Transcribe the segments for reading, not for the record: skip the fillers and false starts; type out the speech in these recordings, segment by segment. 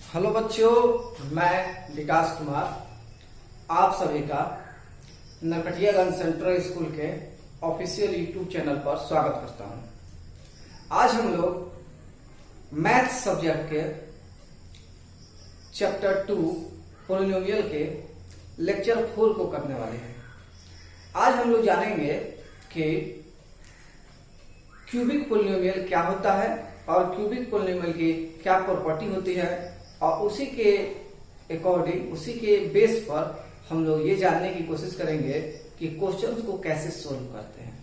Hello बच्चों, मैं विकास कुमार आप सभी का नरकटियागंज सेंट्रल स्कूल के ऑफिशियल यूट्यूब चैनल पर स्वागत करता हूं। आज हम लोग मैथ सब्जेक्ट के चैप्टर 2 पॉलिनोमियल के लेक्चर 4 को करने वाले हैं। आज हम लोग जानेंगे कि क्यूबिक पॉलिनोमियल क्या होता है और क्यूबिक पॉलिनोमियल की क्या प्रॉपर्टी होती है, और उसी के अकॉर्डिंग, उसी के बेस पर हम लोग ये जानने की कोशिश करेंगे कि क्वेश्चंस को कैसे सोल्व करते हैं।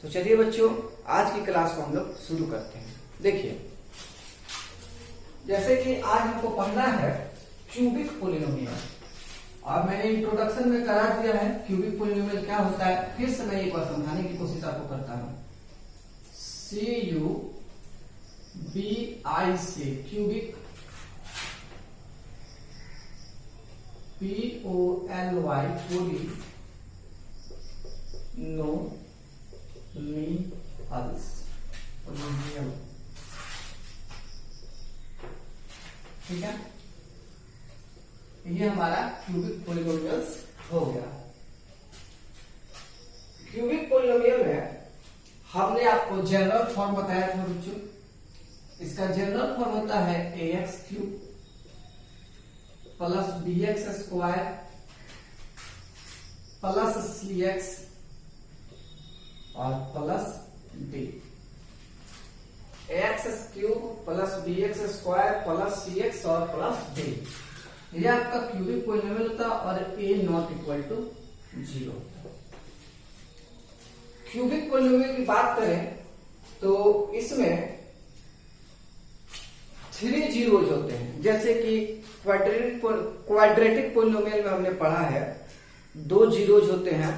तो चलिए बच्चों, आज की क्लास को हम लोग शुरू करते हैं। देखिए, जैसे कि आज हमको पढ़ना है क्यूबिक पॉलिनोमियल, और मैंने इंट्रोडक्शन में करा दिया है क्यूबिक पॉलिनोमियल क्या होता है। फिर से मैं एक बार समझाने की कोशिश आपको करता हूं। CUBIC क्यूबिक, POLY पॉलिनोमियल, ठीक है। ये हमारा क्यूबिक पॉलिनोमियल्स हो गया। क्यूबिक पॉलिनोमियल में हमने आपको जनरल फॉर्म बताया था बच्चों। इसका जनरल फॉर्म होता है ax cube plus bx square plus cx और plus d। ax cube plus bx square plus cx और प्लस d, ये आपका क्यूबिक पॉलिनोमियल होता है और a not equal to 0। Cubic polynomial की बात करें तो इसमें 3 जीरोज होते हैं। जैसे कि क्वाड्रेटिक पॉलिनोमियल में हमने पढ़ा है 2 जीरोज होते हैं,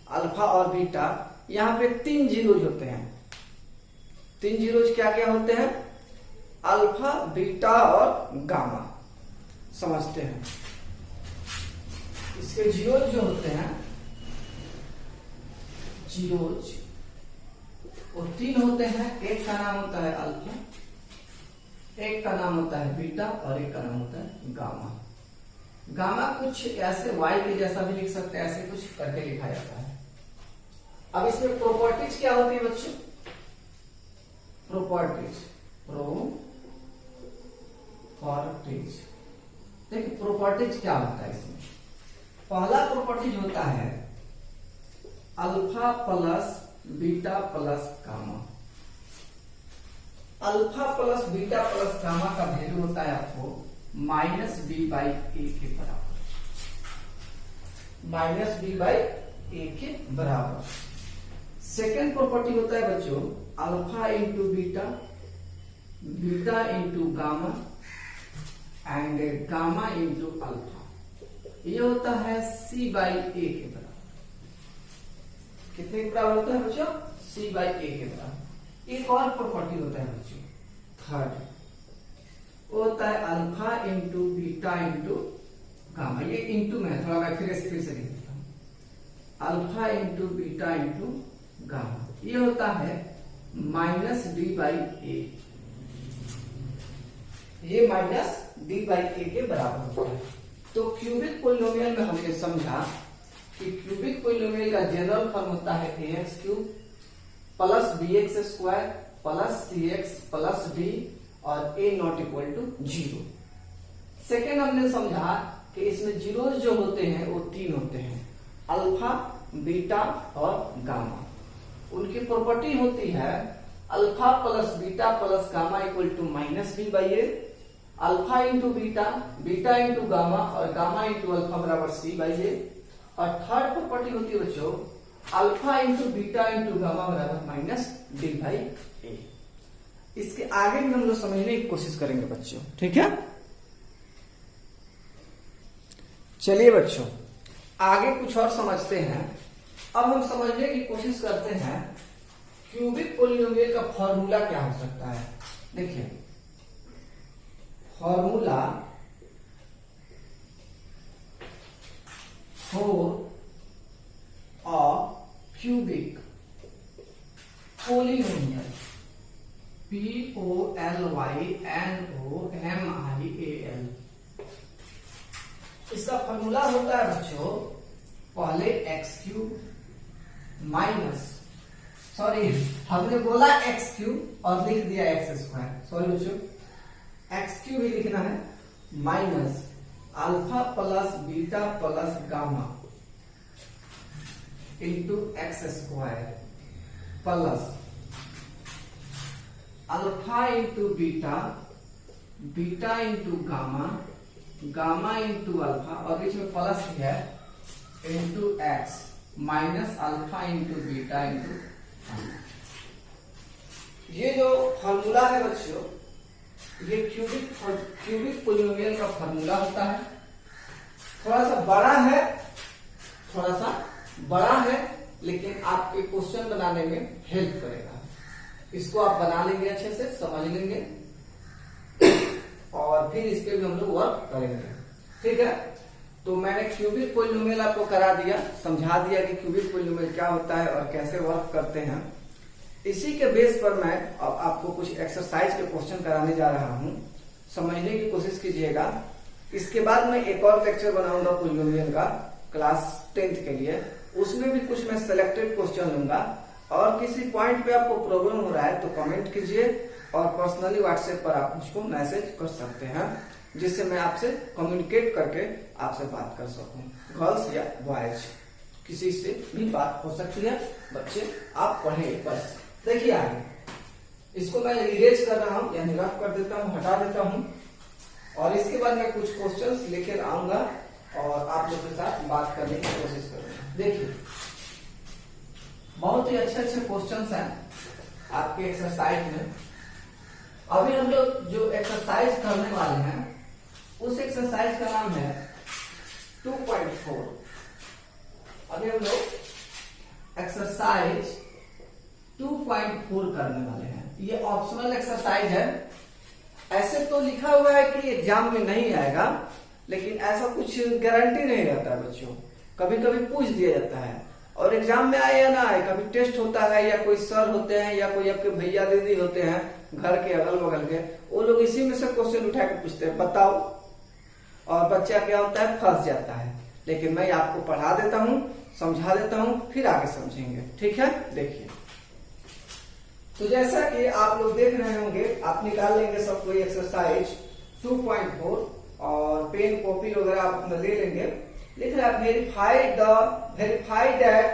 अल्फा और बीटा। यहां पे 3 जीरोज होते हैं। 3 जीरोज क्या क्या होते हैं? अल्फा, बीटा और गामा। समझते हैं, इसके जीरोज जो होते हैं, जीरोज वो 3 होते हैं। एक का नाम होता है अल्फा, एक का नाम होता है बीटा और एक का नाम होता है गामा। गामा कुछ ऐसे वाई के जैसा भी लिख सकते हैं, ऐसे कुछ करके लिखा जाता है। अब इसमें प्रॉपर्टीज क्या होती है बच्चों? प्रॉपर्टीज देखिए, प्रॉपर्टीज क्या होता है इसमें। पहला प्रॉपर्टीज होता है alpha plus beta plus gamma. Alpha plus beta plus gamma का वैल्यू होता है आपको -b/a के बराबर। -b/a के बराबर। सेकेंड प्रॉपर्टी होता है बच्चों alpha into beta, beta into gamma and gamma into alpha. ये होता है c/a के बराबर। कितने के बराबर होता है बच्चों? c/a के बराबर। एक और प्रॉपर्टी होता है बच्चों, थर्ड, वो होता है alpha into beta into gamma. ये इंटू में थोड़ा मैं फिर से लिख देता हूं। Alpha into beta into gamma, ये होता है -b/a। ये -b/a के बराबर होता है। तो क्यूबिक पॉलिनोमियल में हमने समझा कि क्यूबिक पॉलिनोमियल का जनरल फॉर्म होता है ax cube plus bx square plus cx plus d और a not equal to 0। Second हमने समझा कि इसमें जीरोज जो होते हैं वो 3 होते हैं, अल्फा, बीटा और गामा। उनकी प्रॉपर्टी होती है alpha plus beta plus gamma equal to -b/a, alpha into beta, beta into gamma और गामा इंटू अल्फा बराबर c/a। और थर्ड प्रॉपर्टी होती है बच्चों alpha into beta into gamma बराबर -d/a। इसके आगे भी हम लोग समझने की कोशिश करेंगे बच्चों, ठीक है। चलिए बच्चों, आगे कुछ और समझते हैं। अब हम समझने की कोशिश करते हैं क्यूबिक पॉलिनोमियल का फॉर्मूला क्या हो सकता है। देखिए, formula for a cubic polynomial POLYNOMIAL। इसका फॉर्मूला होता है बच्चों, पहले x³ माइनस, सॉरी हमने बोला x³ और लिख दिया x², सॉरी बच्चों x³ ही लिखना है, minus alpha plus beta plus gamma into x² plus alpha into beta, beta into gamma, gamma into alpha और बीच में प्लस है into x minus alpha into beta into. ये जो फॉर्मूला है बच्चों, ये क्यूबिक पॉलिनोमियल का फॉर्मूला होता है। थोड़ा सा बड़ा है लेकिन आपके क्वेश्चन बनाने में हेल्प करेगा। इसको आप बना लेंगे, अच्छे से समझ लेंगे और फिर इस पे भी हम लोग वर्क करेंगे, ठीक है। तो मैंने क्यूबिक पॉलिनोमियल आपको करा दिया, समझा दिया कि क्यूबिक पॉलिनोमियल क्या होता है और कैसे वर्क करते हैं। इसी के बेस पर मैं अब आपको कुछ एक्सरसाइज के क्वेश्चन कराने जा रहा हूं, समझने की कोशिश कीजिएगा। इसके बाद मैं एक और लेक्चर बनाऊंगा पॉलिनोमियल का क्लास 10th के लिए, उसमें भी कुछ मैं सिलेक्टेड क्वेश्चन लूंगा। और किसी पॉइंट पे आपको प्रॉब्लम हो रहा है तो कमेंट कीजिए और पर्सनली व्हाट्सएप पर आप मुझको मैसेज कर सकते हैं, जिससे मैं आपसे कम्युनिकेट करके आपसे बात कर सकूं। गर्ल्स या बॉयज किसी से भी बात हो सकती है। बच्चे आप पढ़े बस। देखिए आगे, इसको मैं इरेज कर रहा हूं यानी रफ कर देता हूं, हटा देता हूं और इसके बाद मैं कुछ क्वेश्चंस लेकर आऊंगा और आप लोग के साथ बात करने की कोशिश करूंगा। देखिए बहुत ही अच्छे क्वेश्चंस हैं आपके एक्सरसाइज में। अभी हम लोग जो एक्सरसाइज करने वाले हैं उस एक्सरसाइज का नाम है 2.4। अभी हम लोग एक्सरसाइज 2.4 करने वाले हैं। ये ऑप्शनल एक्सरसाइज है। ऐसे तो लिखा हुआ है कि एग्जाम में नहीं आएगा, लेकिन ऐसा कुछ गारंटी नहीं रहता है बच्चों। कभी कभी पूछ दिया जाता है और एग्जाम में आए या ना आए, कभी टेस्ट होता है या कोई सर होते हैं या कोई आपके भैया दीदी होते हैं घर के अगल बगल के, वो लोग इसी में से क्वेश्चन उठा के पूछते हैं बताओ, और बच्चा क्या होता है फंस जाता है। लेकिन मैं आपको पढ़ा देता हूँ, समझा देता हूँ, फिर आगे समझेंगे, ठीक है। देखिए तो जैसा कि आप लोग देख रहे होंगे, आप निकाल लेंगे सब कोई एक्सरसाइज 2.4 और पेन कॉपी वगैरह आप अपना ले लेंगे। लिख रहा है verify that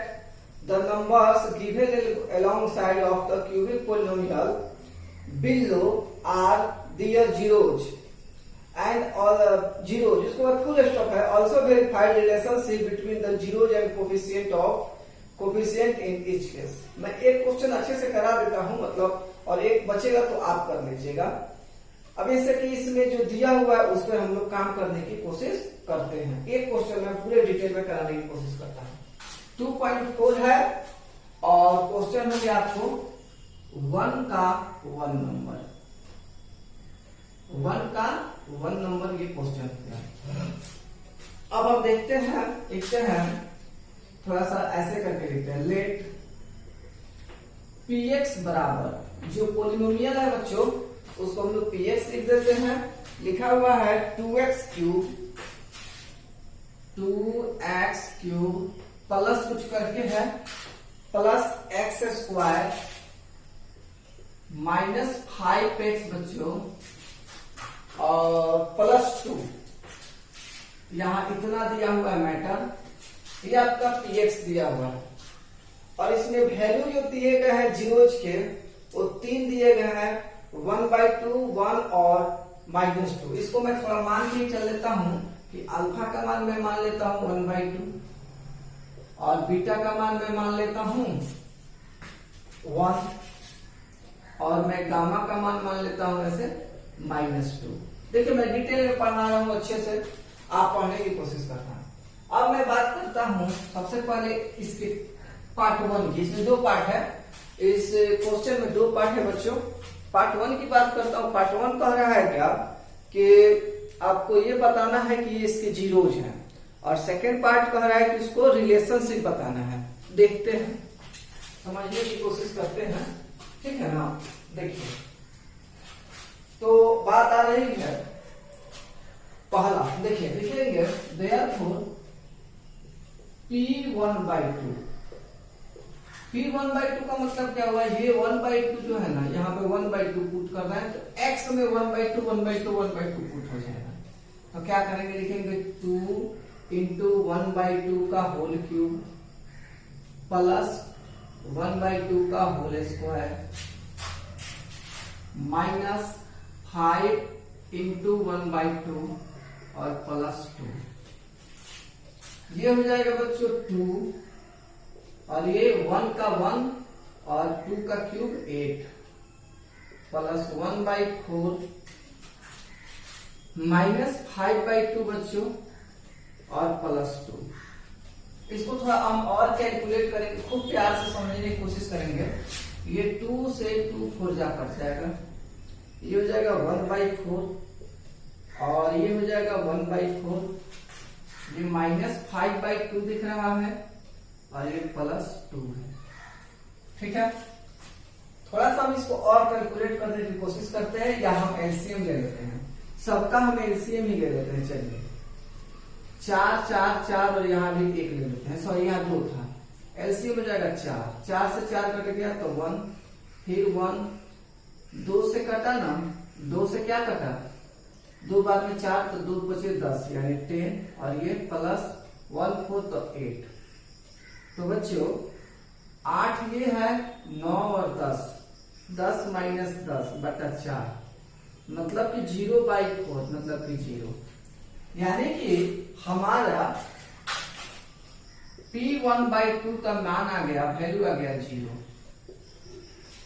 the numbers given alongside of the cubic polynomial below are their zeros and all zeros, जिसको बाद फुल स्टॉप है। also verify relationship between the zeros and coefficient in each case। मैं एक क्वेश्चन अच्छे से करा देता हूं मतलब, और एक बचेगा तो आप कर लीजिएगा। अब इससे कि इसमें जो दिया हुआ है उस पर हम लोग काम करने की कोशिश करते हैं। एक क्वेश्चन में पूरे डिटेल में कराने की कोशिश करता हूं। 2.4 है और क्वेश्चन है आपको 1 का 1 नंबर, 1 का 1 नंबर ये क्वेश्चन है। अब हम देखते हैं थोड़ा सा ऐसे करके लिखते हैं। लेट px बराबर, जो पोलिनोमियल है बच्चों उसको हम लोग px लिख देते हैं। लिखा हुआ है 2x क्यूब प्लस कुछ करके है प्लस x² माइनस 5x बच्चों और प्लस 2। यहां इतना दिया हुआ है मैटर, ये आपका px दिया हुआ है और इसमें वैल्यू जो दिए गए हैं जीरोज के वो 3 दिए गए हैं, 1/2, 1 और -2। इसको मैं थोड़ा मान के चल लेता हूं कि अल्फा का मान मैं मान लेता हूं 1/2 और बीटा का मान मैं मान लेता हूं 1 और मैं गामा का मान लेता हूं ऐसे -2। देखिए मैं डिटेल में पढ़ा रहा हूं, अच्छे से आप पढ़ने की कोशिश करना। अब मैं बात करता हूं सबसे पहले इसके पार्ट 1 की। इसमें 2 पार्ट है, इस क्वेश्चन में 2 पार्ट है बच्चों। पार्ट 1 की बात करता हूं। पार्ट 1 कह रहा है क्या कि आपको ये बताना है कि ये इसके जीरोज हैं, और सेकेंड पार्ट कह रहा है कि इसको रिलेशनशिप बताना है। देखते हैं, समझने की कोशिश करते हैं, ठीक है ना। देखिए रही है पहला, देखिए लिखेंगे देयरफॉर P1/2। P1/2 का मतलब क्या हुआ, ये 1/2 जो है ना, यहाँ पे 1/2 पुट कर रहे हैं, तो x में 1/2 1/2 1/2 पुट हो जाएगा। तो क्या करेंगे, लिखेंगे 2 इंटू 1/2 का होल क्यूब प्लस 1/2 का होल स्क्वायर माइनस 5 इंटू 1/2 और प्लस 2। ये हो जाएगा बच्चों 2, और ये 1 का 1 और 2 का क्यूब 8 प्लस 1/4 माइनस 5/2 बच्चों और प्लस 2। इसको थोड़ा हम और कैलकुलेट करेंगे, खूब प्यार से समझने की कोशिश करेंगे। ये 2 से 2 4 जा कट जाएगा, ये हो जाएगा 1/4 और ये हो जाएगा 1/4, ये माइनस 5/2 दिख रहा है और ये प्लस 2 है। ठीक है, थोड़ा सा हम इसको और कैलकुलेट करने की कोशिश करते हैं, या हम एलसीएम ले लेते हैं। सबका हम एलसीएम ही ले लेते हैं। चलिए 4 4 4 और यहाँ भी 1 ले लेते हैं, सॉरी यहाँ 2 था। एलसीएम हो जाएगा 4, 4 से 4 कट गया तो 1, फिर 1, 2 से कटा ना, 2 से क्या कटा, 2 बाद में 4 तो 2 बचे 10 यानी 10, और ये प्लस 1 4 तो 8। तो बच्चों 8 ये है, 9 और 10, 10 माइनस 10 बटा 4, मतलब कि 0/4, मतलब कि 0, यानी कि हमारा P1/2 का मान आ गया, वैल्यू आ गया 0।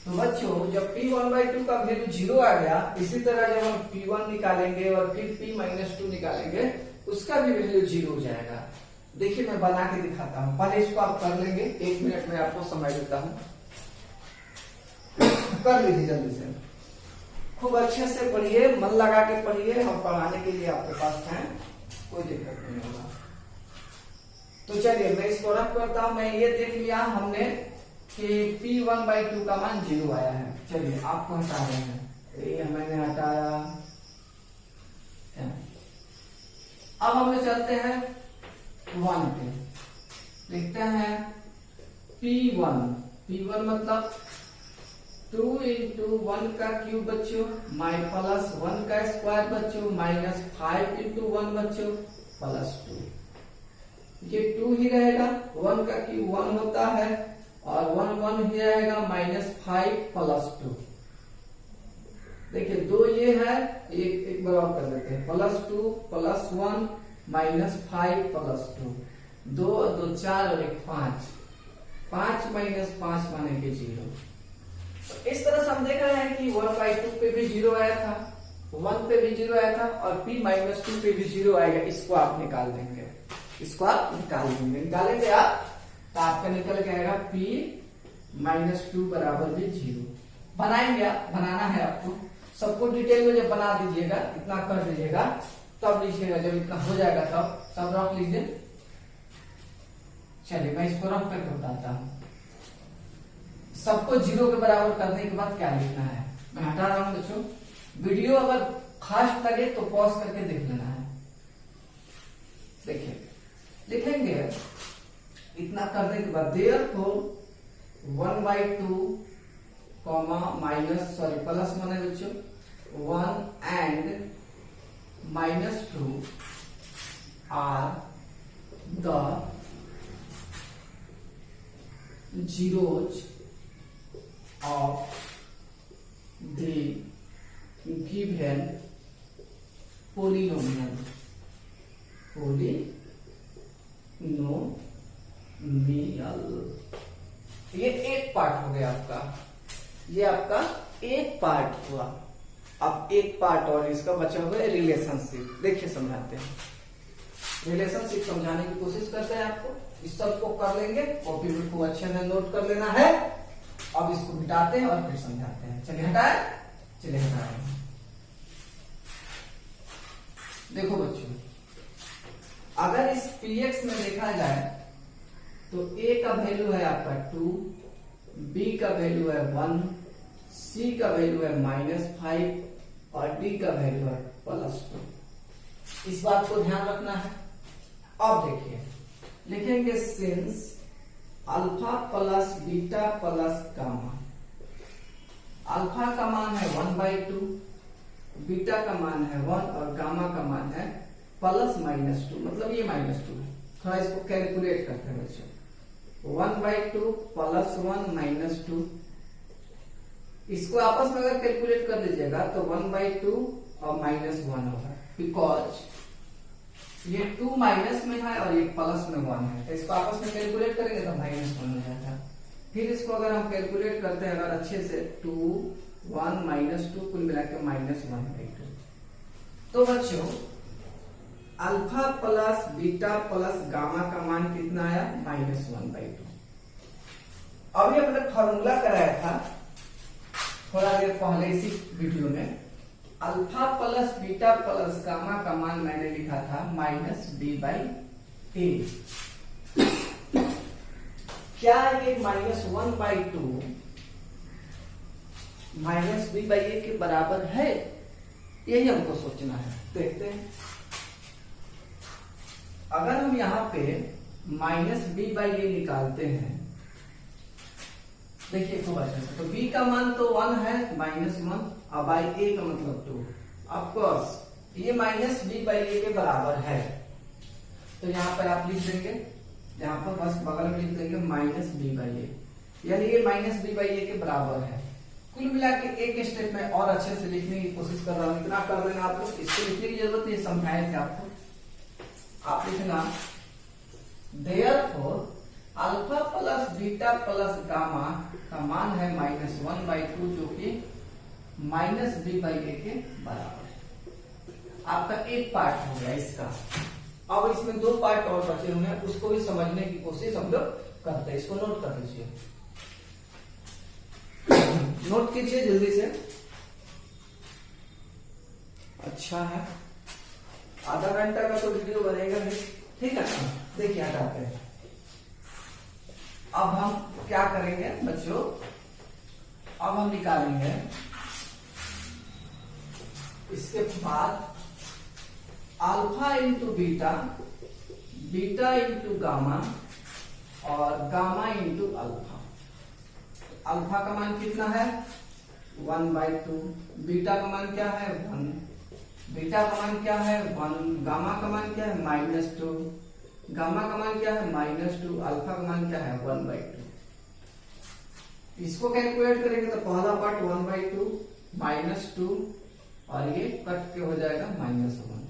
तो बच्चों जब P1/2 का वैल्यू 0 आ गया, इसी तरह जब हम P1 निकालेंगे और फिर P-2 निकालेंगे, उसका भी वैल्यू 0 हो जाएगा। देखिए मैं बना के दिखाता हूं, पहले इसको आप कर लेंगे, 1 मिनट में आपको समझ देता हूं। कर लीजिए जल्दी से, खूब अच्छे से पढ़िए, मन लगा के पढ़िए, हम पढ़ाने के लिए आपके पास हैं, कोई दिक्कत नहीं होगा। तो चलिए मैं इसको रख करता हूं। मैं ये देख लिया हमने कि P1/2 का मान 0 आया है। चलिए आपको हटा रहे हैं, ये मैंने हटाया। अब हम चलते हैं 1 पे, लिखते हैं P1 मतलब 2 इंटू 1 का क्यूब बच्चों, माइ प्लस 1 का स्क्वायर बच्चों, माइनस 5 इंटू 1 बच्चों प्लस 2। ये 2 ही रहेगा, 1 का क्यूब 1 होता है और 1 1 ही रहेगा, माइनस 5 प्लस 2। देखिए 2 ये है, एक बार और कर देते हैं, प्लस 2 प्लस 1 माइनस 5 प्लस 2, 2 और 2 4 और 1 5, 5 माइनस 5 माने के 0। तो इस तरह से हम देख रहे हैं कि 1/2 पे भी 0 आया था, 1 पे भी 0 आया था, और P-2 पे भी 0 आएगा। इसको आप निकाल देंगे, इसको आप निकाल देंगे, निकालेंगे आप तो आपका निकल के आएगा P-2 बराबर भी 0। बनाएंगे आप, बनाना है आपको, सबको डिटेल में जब बना दीजिएगा, इतना कर दीजिएगा, तब लिखिएगा, जब इतना हो जाएगा तब सब रख लीजिए। चलिए मैं इसको रख करके बताता हूं। सबको 0 के बराबर करने के बाद क्या लिखना है, मैं हटा रहा हूं बच्चों। वीडियो अगर खास लगे तो पॉज करके देख लेना है। देखिए लिखेंगे, इतना करने के बाद देयरफॉर 1/2 माइनस, सॉरी प्लस माने बच्चों 1 and -2 are the zeros of the given polynomial। ये एक पार्ट हो गया आपका, ये आपका एक पार्ट हुआ। अब एक पार्ट और इसका बचा हुआ है रिलेशनशिप। देखिए समझाते हैं, रिलेशनशिप समझाने की कोशिश करते हैं आपको। इस सब को कर लेंगे, कॉपी में खूब अच्छे से नोट कर लेना है। अब इसको मिटाते हैं और फिर समझाते हैं। चलिए हटाए, चलिए हटाए। देखो बच्चों, अगर इस px में देखा जाए तो a का वैल्यू है आपका 2, b का वैल्यू है 1, c का वैल्यू है -5, और डी का वैल्यू है +2। इस बात को ध्यान रखना है। अब देखिए लिखेंगे since alpha plus beta plus gamma, alpha का मान है 1/2, बीटा का मान है 1 और गामा का मान है +-2, मतलब ये -2 है। थोड़ा इसको कैलकुलेट करते हैं बच्चों। 1/2 +1 -2, इसको आपस में अगर कैलकुलेट कर दीजिएगा तो 1/2 और -1 होगा, बिकॉज ये 2 माइनस में है और ये प्लस में 1 है, तो इसको आपस में कैलकुलेट करेंगे तो -1 हो जाता है। फिर इसको अगर हम कैलकुलेट करते हैं अगर अच्छे से 2 1 -2 कुल मिला के -1/2। तो बच्चों alpha plus beta plus gamma का मान कितना आया? -1/2। अभी हमने फॉर्मूला कराया था थोड़ा देर पहले इसी वीडियो में। Alpha plus beta plus gamma का मान मैंने लिखा था -b/a। क्या ये -1/2 -b/a के बराबर है? यही हमको सोचना है। देखते हैं, अगर हम यहाँ पे -b/a निकालते हैं, देखिए खूब अच्छे से, तो b का मान तो 1 है, -1 और बाई a का मतलब 2। ऑफकोर्स ये -b/a के बराबर है, तो यहाँ पर आप लिख देंगे, यहाँ पर बस बगल में लिख देंगे -b/a, यानी ये -b/a के बराबर है। कुल मिला के एक स्टेप में और अच्छे से लिखने की कोशिश कर रहा हूँ, इतना कर देना आप लोग, इसको लिखने की जरूरत नहीं, समझाए थे आपको। आप लिखना therefore alpha plus beta plus gamma का मान है -1/2, जो कि -b/a के बराबर है। आपका एक पार्ट हो गया इसका। अब इसमें 2 पार्ट और बचे हुए हैं, उसको भी समझने की कोशिश हम लोग करते हैं। इसको नोट कर लीजिए, नोट कीजिए जल्दी से। अच्छा है, आधा घंटा का तो वीडियो बनेगा नहीं, ठीक है। देखिए हटाते हैं। अब हम क्या करेंगे बच्चों, अब हम निकालेंगे इसके बाद alpha into beta, beta into gamma और गामा इंटू अल्फा। अल्फा का मान कितना है? 1/2। बीटा का मान क्या है? 1। बीटा का मान क्या है? 1। गामा का मान क्या है? -2। गामा का मान क्या है? -2। अल्फा का मान क्या है? 1/2। इसको कैलकुलेट करेंगे तो पहला पार्ट 1/2 -2 और ये कट के हो जाएगा -1।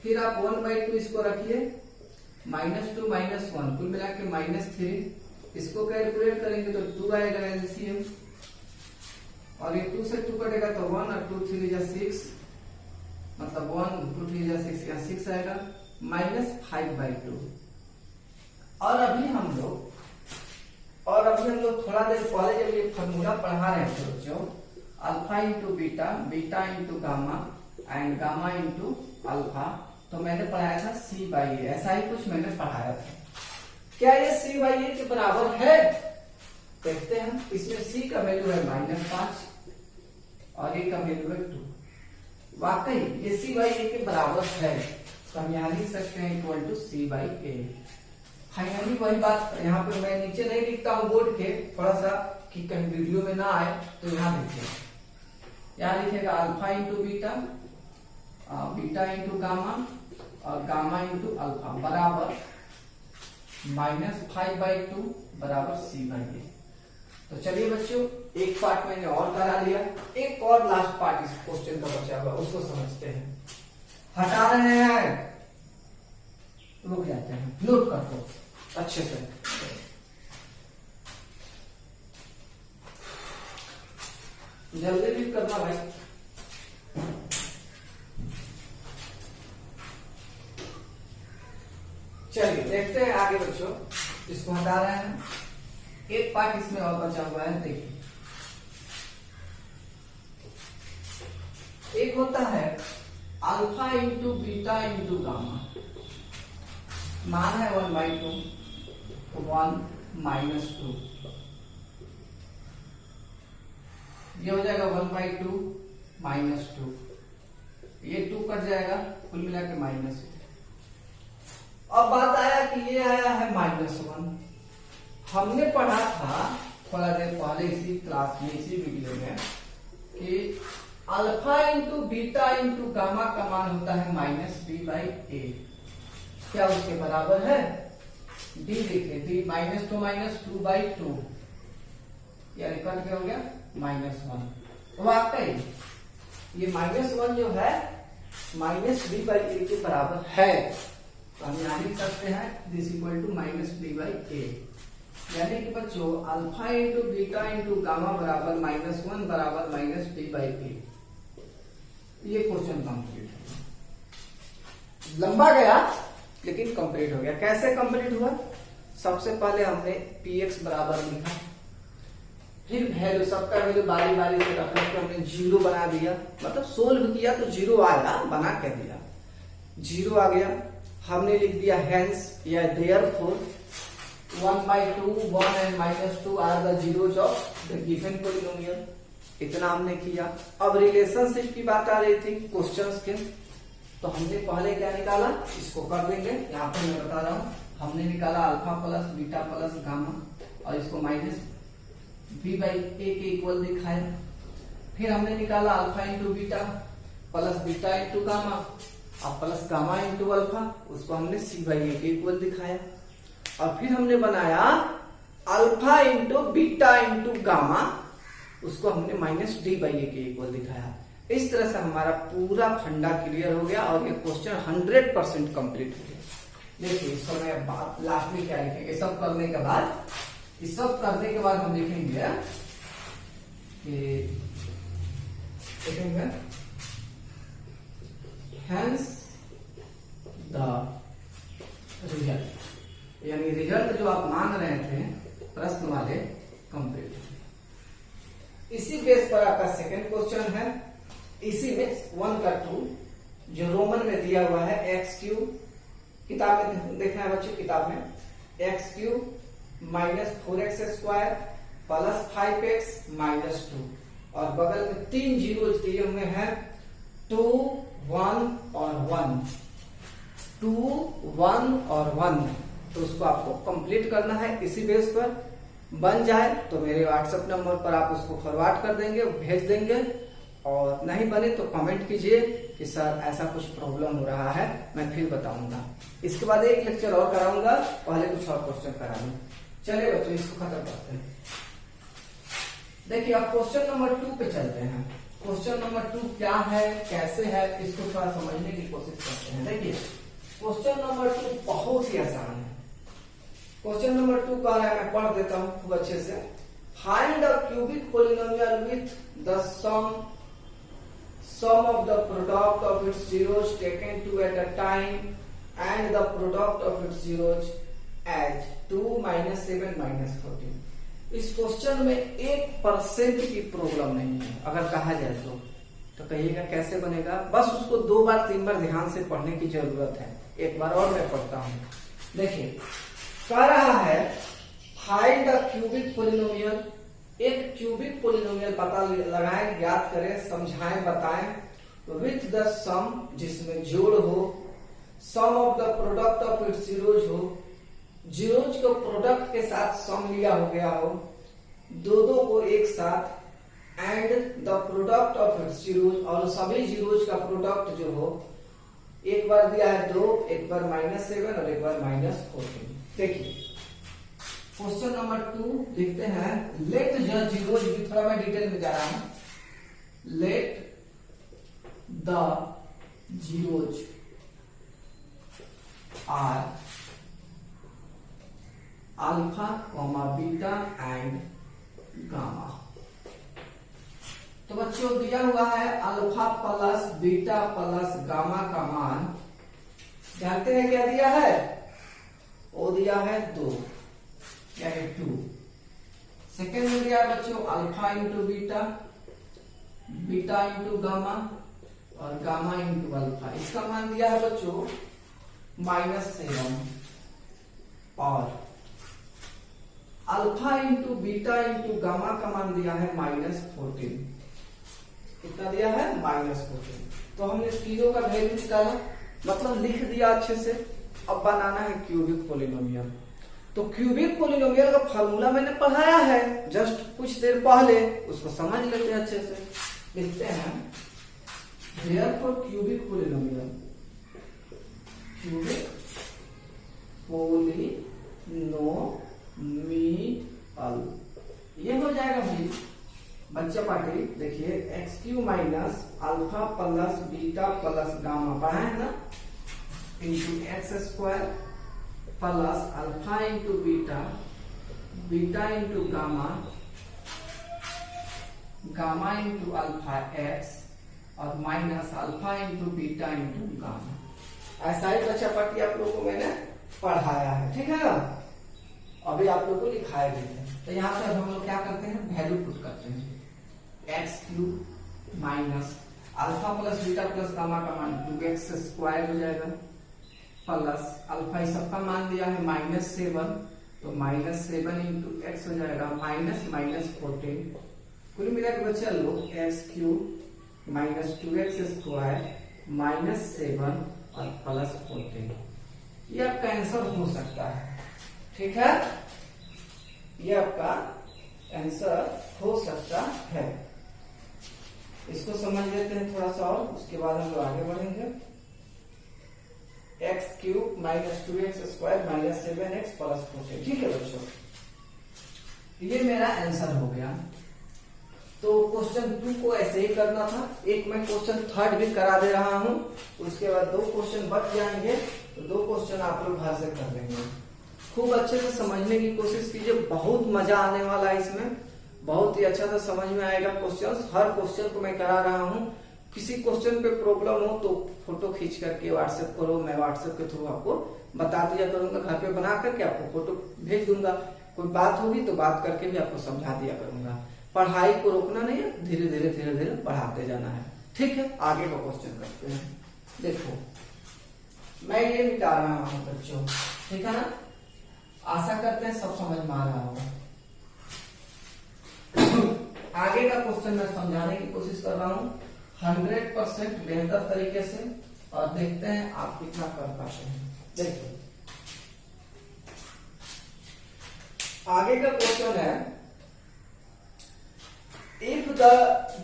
फिर आप 1/2 इसको रखिए, -2 -1 कुल मिला के -3। इसको कैलकुलेट करेंगे तो 2 आएगा एलसीएम, और ये 2 से 2 कटेगा तो 1 और 2 3 जा 6, मतलब 1 2 3 जा 6, यहाँ 6 आएगा, -5/2। और अभी हम लोग थोड़ा देर पहले जब ये फॉर्मूला पढ़ा रहे थे बच्चों, alpha into beta, beta into gamma and gamma into alpha, तो मैंने पढ़ाया था c/a, ऐसा ही कुछ मैंने पढ़ाया था। क्या ये c/a के बराबर है? देखते हैं। इसमें c का वैल्यू है -5 और a का वैल्यू है 2। वाकई ये c/a के बराबर है, तो हम यहाँ लिख सकते हैं =c/a। फाइनली वही बात यहाँ पे मैं नीचे नहीं लिखता हूँ बोर्ड के, थोड़ा सा कि कहीं वीडियो में ना आए, तो यहाँ लिखिए, यहाँ लिखेगा alpha into beta, beta into gamma और गामा इंटू अल्फा बराबर -5/2 बराबर c/a। तो चलिए बच्चों, एक पार्ट मैंने और करा लिया, एक और लास्ट पार्ट इस क्वेश्चन का बचा हुआ, उसको समझते हैं। हटा रहे हैं, रुक जाते हैं, नोट कर दो अच्छे से। जल्दी भी करना भाई। चलिए देखते हैं आगे बच्चों, इसको हटा रहे हैं। एक पार्ट इसमें और बचा हुआ है, देखिए। एक होता है alpha into beta into gamma, मान है 1/2, 1 -2, ये हो जाएगा 1/2 -2, ये 2 कट जाएगा, कुल मिला के -1। अब बात आया कि ये आया है -1। हमने पढ़ा था थोड़ा देर पहले इसी क्लास में, इसी वीडियो में, कि alpha into beta into gamma का मान होता है -b/a। क्या उसके बराबर है? d देखिए, d -2 -2/2, यानी कट क्या हो गया -1। वाकई ये -1 जो है -b/a के बराबर है, तो हम यहां लिख सकते हैं दिस इक्वल टू -b/a। यानी कि बच्चों alpha into beta into gamma बराबर -1 बराबर -b/a। ये क्वेश्चन कंप्लीट है। लंबा गया लेकिन कंप्लीट हो गया। कैसे कंप्लीट हुआ? सबसे पहले हमने px बराबर लिखा, फिर वैल्यू, सबका वैल्यू बारी बारी से रख के हमने 0 बना दिया, मतलब सोल्व किया तो 0 आया, बना के दिया 0 आ गया। हमने लिख दिया हेंस या therefore 1/2 1 and -2 are the zeros of the given polynomial. इतना हमने किया। अब रिलेशनशिप की बात आ रही थी क्वेश्चंस के, तो हमने पहले क्या निकाला, इसको कर देंगे। यहाँ पर मैं बता रहा हूँ, हमने निकाला alpha plus beta plus gamma, और इसको -b/a के इक्वल दिखाया। फिर हमने निकाला alpha into beta plus beta into gamma और प्लस गामा इंटू अल्फा, उसको हमने c/a के इक्वल दिखाया। और फिर हमने बनाया alpha into beta into gamma, उसको हमने -d/a के इक्वल दिखाया। इस तरह से हमारा पूरा फंडा क्लियर हो गया और ये क्वेश्चन 100% कंप्लीट हो गया। देखिए इसको मैं लास्ट में क्या लिखेंगे, सब करने के बाद, इस सब करने के बाद हम लिखेंगे हेंस द रिजल्ट, यानी रिजल्ट जो आप मांग रहे थे प्रश्न वाले कंप्लीट। इसी बेस पर आपका सेकंड क्वेश्चन है, इसी में 1 का 2 जो रोमन में दिया हुआ है x3, किताब में देखना है बच्चों, किताब में x3 -4x² प्लस 5x -2, और बगल में 3 जीरो दिए हुए हैं 2 1 और 1, 2 1 और 1, तो उसको आपको कंप्लीट करना है। इसी बेस पर बन जाए तो मेरे व्हाट्सएप नंबर पर आप उसको फॉरवर्ड कर देंगे, भेज देंगे, और नहीं बने तो कमेंट कीजिए कि सर ऐसा कुछ प्रॉब्लम हो रहा है, मैं फिर बताऊंगा। इसके बाद एक लेक्चर और कराऊंगा, पहले कुछ और क्वेश्चन करा लूं। चलिए बच्चों इसको खत्म करते हैं। देखिए अब क्वेश्चन नंबर 2 पे चलते हैं। क्वेश्चन नंबर 2 क्या है, कैसे है, इसको थोड़ा समझने की कोशिश करते हैं। देखिए क्वेश्चन नंबर 2 बहुत ही आसान है। क्वेश्चन नंबर 2 कह रहा है, मैं पढ़ देता हूं खूब अच्छे से। Find the cubic polynomial with the sum of the product of its zeros taken 2 at a time and the product of its zeros as 2 -7 -14। इस क्वेश्चन में 1% की प्रॉब्लम नहीं है। अगर कहा जाए तो कहिएगा कैसे बनेगा, बस उसको 2 बार 3 बार ध्यान से पढ़ने की जरूरत है। एक बार और मैं पढ़ता हूं। देखिए कह रहा है फाइंड द क्यूबिक पोलिनोमियल, एक क्यूबिक पोलिनोमियल पता लगाएं, ज्ञात करें, समझाएं, बताएं विथ द सम, जिसमें जोड़ हो, sum of the product of its zeros हो, जीरोज को प्रोडक्ट के साथ सम लिया हो गया हो, दो को एक साथ, and the product of its zeros, और सभी जीरोज का प्रोडक्ट जो हो, एक बार दिया है 2, एक बार -7 और एक बार -14। देखिए क्वेश्चन नंबर 2 लिखते हैं, लेट द जीरोज, थोड़ा मैं डिटेल में जा रहा हूं, let the zeros are alpha comma beta and gamma. तो बच्चों दिया हुआ है alpha plus beta plus gamma का मान, जानते हैं क्या दिया है, वो दिया है 2 यानी 2। सेकेंड में दिया है बच्चों alpha into beta, beta into gamma और गामा इंटू अल्फा। इसका मान दिया है बच्चों -7, और alpha into beta into gamma का मान दिया है -14। कितना दिया है -14। तो हमने तीनों का वैल्यू निकाला, मतलब लिख दिया अच्छे से। अब बनाना है क्यूबिक पोलिनोमियल। तो क्यूबिक पोलिनोमियल का फॉर्मूला मैंने पढ़ाया है जस्ट कुछ देर पहले, उसको समझ लेते हैं अच्छे से। लिखते हैं therefore cubic polynomial, cubic polynomial ये हो जाएगा भाई बच्चा पार्टी। देखिए x cube minus alpha plus beta plus gamma पढ़ा है ना, into x square plus alpha into beta, beta into gamma, gamma into alpha x और minus alpha into beta into gamma. ऐसा ही बच्चा पार्टी आप लोगों को मैंने पढ़ाया है, ठीक है ना। अभी आप लोगों को लिखाया भी है। तो यहाँ पे हम लोग क्या करते हैं, वैल्यू पुट करते हैं। X cube minus alpha plus beta plus gamma का मान 2x स्क्वायर हो जाएगा, प्लस अल्फा इस सबका मान दिया है -7, तो -7 इंटू एक्स हो जाएगा माइनस -14। कुल मिला के बच्चा लोग x cube minus 2x square -7 और प्लस 14, ये आपका आंसर हो सकता है, ठीक है। ये आपका आंसर हो सकता है। इसको समझ लेते हैं थोड़ा सा और उसके बाद हम लोग आगे बढ़ेंगे। X cube minus 2x square minus 7x plus 14, ठीक है बच्चों। ये मेरा आंसर हो गया। तो क्वेश्चन 2 को ऐसे ही करना था। एक मैं क्वेश्चन 3 भी करा दे रहा हूं, उसके बाद 2 क्वेश्चन बच जाएंगे, तो 2 क्वेश्चन आप लोग घर से कर लेंगे। खूब अच्छे से समझने की कोशिश कीजिए, बहुत मजा आने वाला है इसमें, बहुत ही अच्छा से समझ में आएगा क्वेश्चन। हर क्वेश्चन को मैं करा रहा हूँ। किसी क्वेश्चन पे प्रॉब्लम हो तो फोटो खींच करके व्हाट्सएप करो, मैं व्हाट्सएप के थ्रू आपको बता दिया करूंगा, घर पे बना करके आपको फोटो भेज दूंगा। कोई बात होगी तो बात करके भी आपको समझा दिया करूंगा। पढ़ाई को रोकना नहीं है, धीरे धीरे बढ़ाते जाना है, ठीक है। आगे का क्वेश्चन करते हैं। देखो मैं ये मिटा रहा हूँ बच्चों, ठीक है ना। आशा करते हैं सब समझ में आ रहा होगा। आगे का क्वेश्चन मैं समझाने की कोशिश कर रहा हूँ 100% बेहतर तरीके से, और देखते हैं आप कितना कर पाते हैं। देखिए आगे का क्वेश्चन है, if the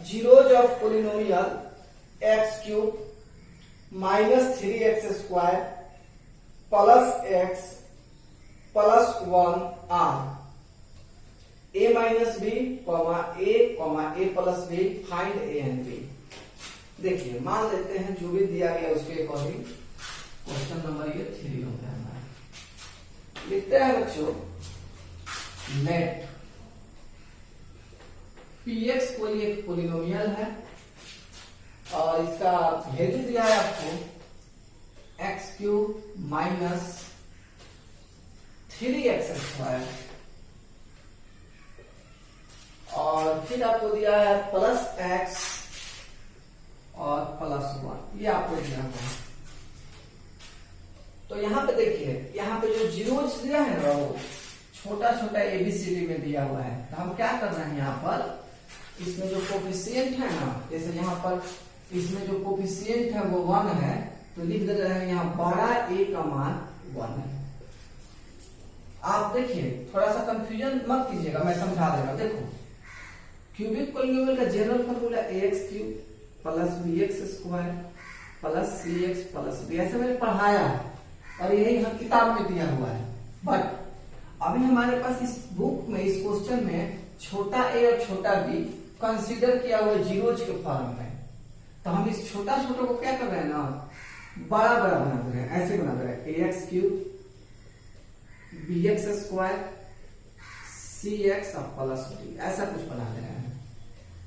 zeros of polynomial x cube minus 3x square plus x plus 1 are a minus b, a plus b, find a and b। देखिए मान लेते हैं जो भी दिया गया उसके अकॉर्डिंग क्वेश्चन नंबर ये 3 हो गया हमारा। लिखते हैं बच्चों, लेट px कोई एक पोलिनोमियल है और इसका वैल्यू दिया है आपको x cube minus 3x square, और फिर आपको दिया है प्लस x और प्लस 1, ये आपको दिया है। तो यहाँ पे देखिए, यहाँ पे जो जीरोज दिया है ना वो छोटा छोटा ABCD में दिया हुआ है। तो हम क्या कर रहे हैं, यहाँ पर इसमें जो कोफिशिएंट है ना, जैसे यहाँ पर इसमें जो कोफिशिएंट है वो 1 है, तो लिख दे रहे हैं यहाँ बड़ा A का मान 1 है। आप देखिए थोड़ा सा कंफ्यूजन मत कीजिएगा, मैं समझा देगा। देखो क्यूबिक पोलिनोमियल का general formula ax cube plus bx square plus cx plus b, ऐसे मैंने पढ़ाया है और यही हर किताब में दिया हुआ है। बट अभी हमारे पास इस बुक में, इस क्वेश्चन में छोटा a और छोटा b कंसीडर किया हुआ जीरोज के फॉर्म में। तो हम इस छोटा छोटा को क्या कर रहे हैं ना, बड़ा बड़ा बना दे रहे हैं, ऐसे बना दे रहे हैं ax cube bx square cx और प्लस b, ऐसा कुछ बना दे रहे हैं।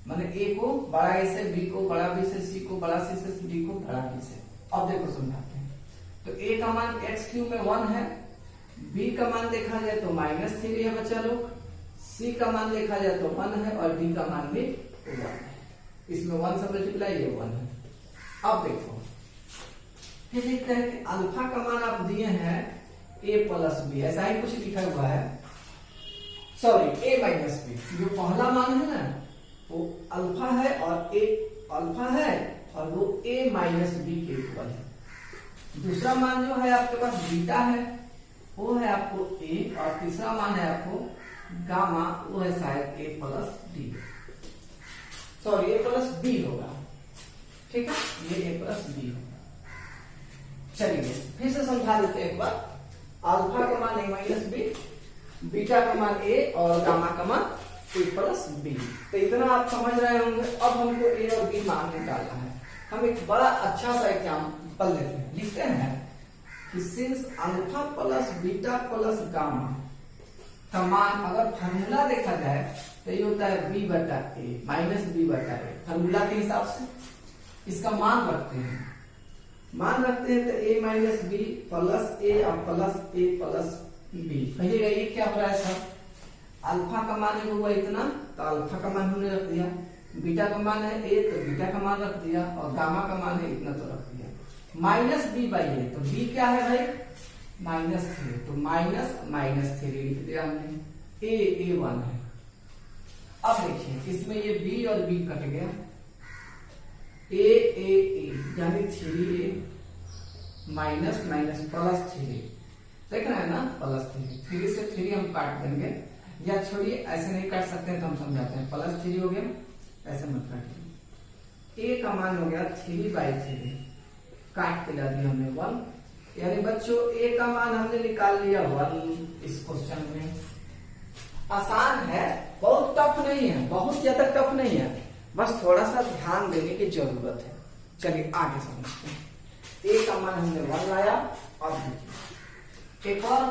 माने a को बड़ा a से, b को बड़ा b से, c को बड़ा c से, d को बड़ा d से। अब देखो समझाते हैं। तो a का मान x क्यूब में 1 है, b का मान देखा जाए तो -3 है बच्चा लोग, c का मान देखा जाए तो 1 है और d का मान भी 1 है। इसमें 1 से मल्टीप्लाई, ये 1 है। अब देखो फिर लिखते हैं कि अल्फा का मान आप दिए हैं a प्लस b, ऐसा ही कुछ लिखा हुआ है, सॉरी a माइनस b। जो पहला मान है ना वो अल्फा है और a अल्फा है और वो a माइनस बी के इक्वल है। दूसरा मान जो है आपके पास बीटा है, वो है आपको a, और तीसरा मान है आपको गामा, वो है शायद a plus D, sorry a plus B होगा, ठीक है, ये a प्लस बी होगा। चलिए फिर से समझा देते हैं एक बार। अल्फा का मान a माइनस बी, बीटा का मान a और गामा का मान a प्लस बी। तो इतना आप समझ रहे होंगे। अब हमको a और b मान निकालना है। हम एक बड़ा अच्छा सा एग्जाम्पल लेते हैं, लिखते हैं कि since alpha plus beta plus gamma का मान अगर फॉर्मूला देखा जाए तो ये होता है b बटा a माइनस b बटा a। फॉर्मूला के हिसाब से इसका मान रखते हैं, तो a minus B plus a और प्लस a प्लस बी। कहिएगा ये क्या हो रहा है सर? अल्फा का मान है वो इतना, तो अल्फा का मान हमने रख दिया, बीटा का मान है a तो बीटा का मान रख दिया, और गामा का मान है इतना तो रख दिया। माइनस बी बाई ए, तो b क्या है भाई? -3, तो -3 लिख दिया हमने। a1 है। अब देखिए इसमें ये b और b कट गया, a यानी 3a माइनस माइनस प्लस 3, देख रहे हैं ना, +3, 3 से 3 हम काट देंगे, या छोड़िए ऐसे नहीं काट सकते हैं तो हम समझाते हैं। +3 हो गया, ऐसे मत काटिए। a का मान हो गया 3/3, काट के ला दिया हमने 1, यानी बच्चों a का मान हमने निकाल लिया 1 इस क्वेश्चन में। आसान है, बहुत टफ नहीं है, बहुत ज्यादा टफ नहीं है, बस थोड़ा सा ध्यान देने की जरूरत है। चलिए आगे समझते हैं। a का मान हमने 1 लाया। अब देखिए एक और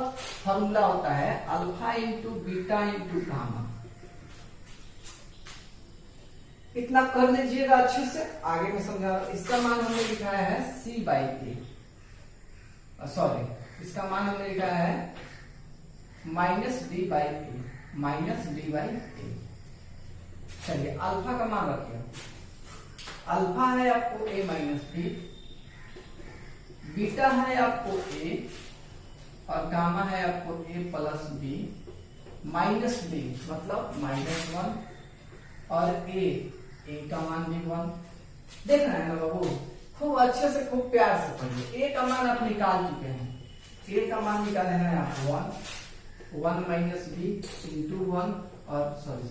फॉर्मूला होता है alpha into beta into gamma. इतना कर लीजिएगा अच्छे से, आगे में समझा। इसका मान हमने लिखा है c/a, सॉरी इसका मान हमने लिखा है -d/a, -d/a। चलिए अल्फा का मान रखिए, अल्फा है आपको a माइनस बी, बीटा है आपको a, और गामा है आपको a plus B, minus B मतलब -1, और a का मान भी 1। देख रहे हैं ना बाबू, खूब अच्छे से, खूब प्यार से पढ़िए। a का मान आप निकाल चुके हैं, a का मान निकाले हैं आप 1 माइनस बी इंटू 1, और सॉरी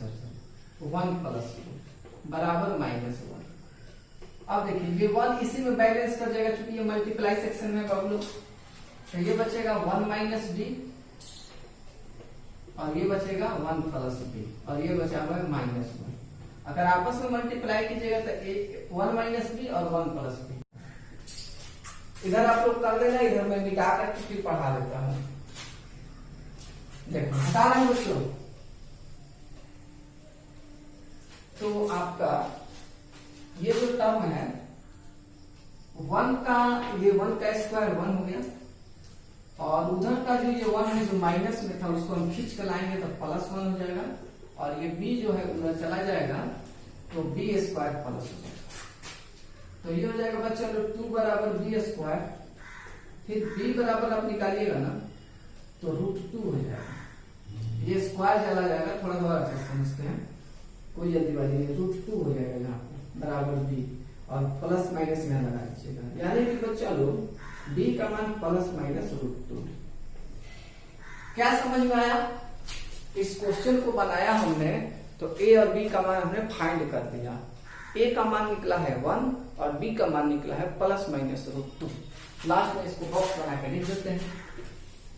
1 प्लस 2 बराबर -1। अब देखिए ये 1 इसी में बैलेंस कर जाएगा, चूंकि ये मल्टीप्लाई सेक्शन में बाबू लोग, तो ये बचेगा 1 माइनस बी, और ये बचेगा 1 प्लस बी, और ये बचा हुआ है -1। अगर आपस में मल्टीप्लाई कीजिएगा तो 1 माइनस बी और 1 प्लस बी। इधर आप लोग कर देना, इधर मैं मिटा करके फिर पढ़ा देता हूं। देखो हटा रहे हैं बच्चों, तो आपका ये जो टर्म है 1 का, ये 1 का स्क्वायर 1 हो गया, और उधर का जो ये 1 है जो माइनस में था उसको हम खींच कर लाएंगे तो +1 हो जाएगा, और ये b जो है उधर चला जाएगा तो b² प्लस हो जाएगा। तो ये हो जाएगा बच्चा लोग 2 बराबर b², फिर b बराबर आप निकालिएगा ना तो √2 हो जाएगा। ये स्क्वायर चला जाएगा, थोड़ा थोड़ा अच्छा समझते हैं, कोई जल्दीबाजी नहीं। √2 हो जाएगा यहाँ पे बराबर b, और प्लस माइनस यहाँ लगा दीजिएगा, यानी कि बच्चा लोग b का मान ±√2। क्या समझ में आया? इस क्वेश्चन को बनाया हमने तो a और b का मान हमने फाइंड कर दिया। a का मान निकला है 1 और b का मान निकला है ±√2। लास्ट में इसको बॉक्स बना के लिख देते हैं।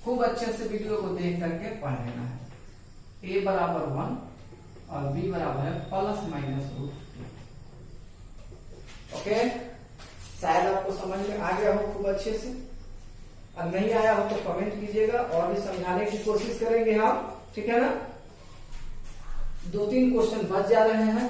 खूब अच्छे से वीडियो को देख करके पढ़ लेना है। a बराबर 1 और b बराबर है ±√2। ओके, शायद आपको समझ में आ गया हो खूब अच्छे से। अब नहीं आया हो तो कमेंट कीजिएगा, और भी समझाने की कोशिश करेंगे हम, ठीक है ना। 2-3 क्वेश्चन बच जा रहे हैं,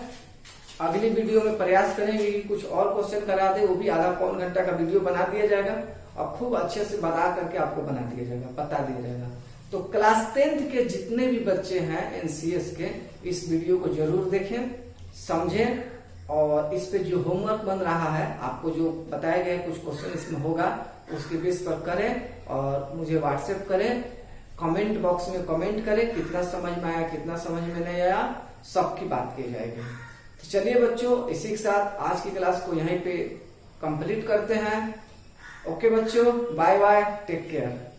अगली वीडियो में प्रयास करेंगे कि कुछ और क्वेश्चन करा दे, वो भी आधा पौन घंटा का वीडियो बना दिया जाएगा, और खूब अच्छे से बना करके आपको बना दिया जाएगा, बता दिया जाएगा। तो क्लास 10th के जितने भी बच्चे हैं NCS के, इस वीडियो को जरूर देखें, समझें, और इस पे जो होमवर्क बन रहा है, आपको जो बताया गया कुछ क्वेश्चन इसमें होगा, उसके बेस पर करें और मुझे व्हाट्सएप करें, कमेंट बॉक्स में कमेंट करें, कितना समझ में आया, कितना समझ में नहीं आया, सबकी बात की जाएगी। तो चलिए बच्चों, इसी के साथ आज की क्लास को यहीं पे कंप्लीट करते हैं। ओके बच्चों, बाय बाय, टेक केयर।